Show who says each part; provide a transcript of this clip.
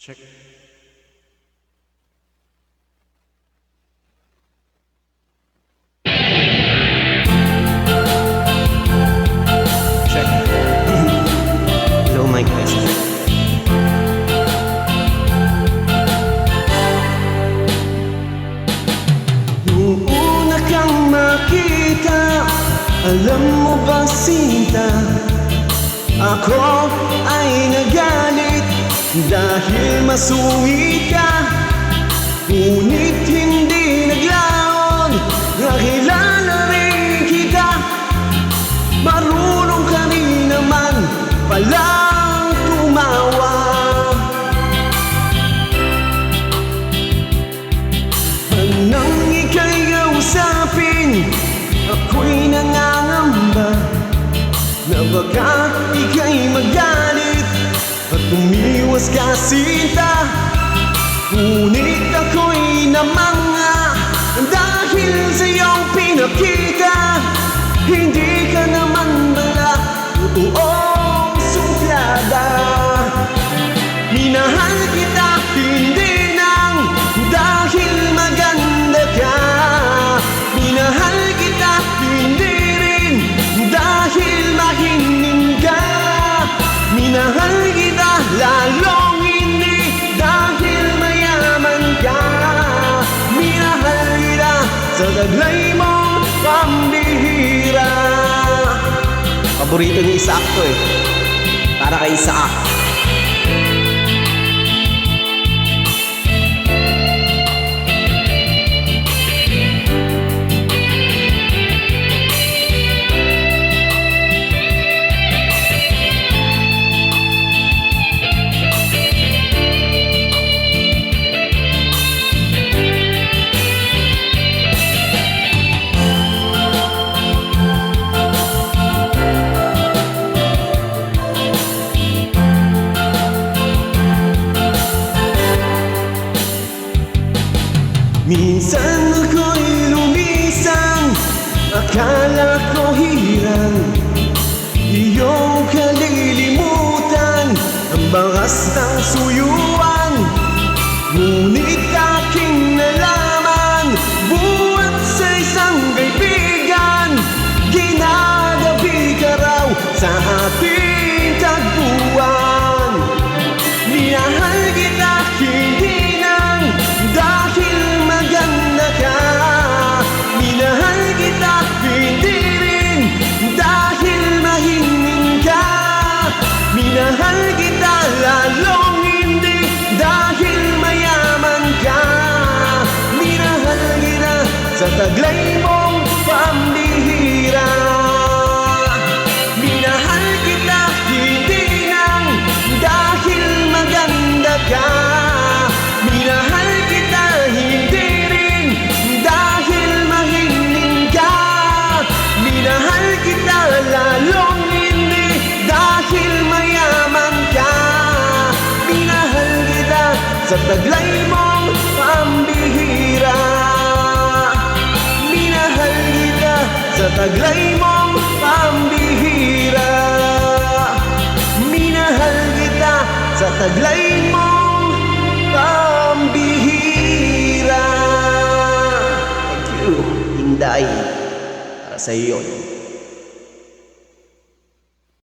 Speaker 1: Check. Check. Hello, mic test.
Speaker 2: Nung una kang makita, alam mo ba sinta, ako ay nagalit dahil masungit ka. Ngunit hindi naglaon, nakilala rin kita. Marunong ka rin naman palang tumawa. Nang ika'y kausapin, ako'y nangangamba na baka ika'y magalit at umiwas ka sinta. Ngunit ako'y namanga dahil sa iyong pinakita. Hindi ka naman pala totoong suplada. Minahal kita hindi nang dahil maganda ka. Minahal kita hindi rin dahil mahining ka. Minahal kita lalong hindi dahil mayaman ka. Minahal kita sa taglay mong pambihira.
Speaker 1: Paborito ni Isaac to eh. Para kay Isaac.
Speaker 2: Minsan ako'y lumisan, akala ko hirang iyong kalilimutan ang bangas ng suyuan. Ngunit aking nalaman, buhat sa isang kaibigan, ginagabi ka raw sa ating tagpuan. Minahal kita hindi nang dahil maganda ka. Minahal kita hindi rin dahil mahining ka. Minahal kita lalong hindi dahil mayaman ka. Minahal kita sa taglay mong pambihira. Minahal kita hindi nang dahil maganda ka. Minahal kita hindi rin dahil mahining ka. Minahal kita lalong hindi dahil mayaman ka. Minahal kita sa taglay mong pambihira. Minahal kita sa taglay mong pambihira. Minahal kita sa taglay mong pambihira.
Speaker 1: Thank you, Inday. Para sa iyo.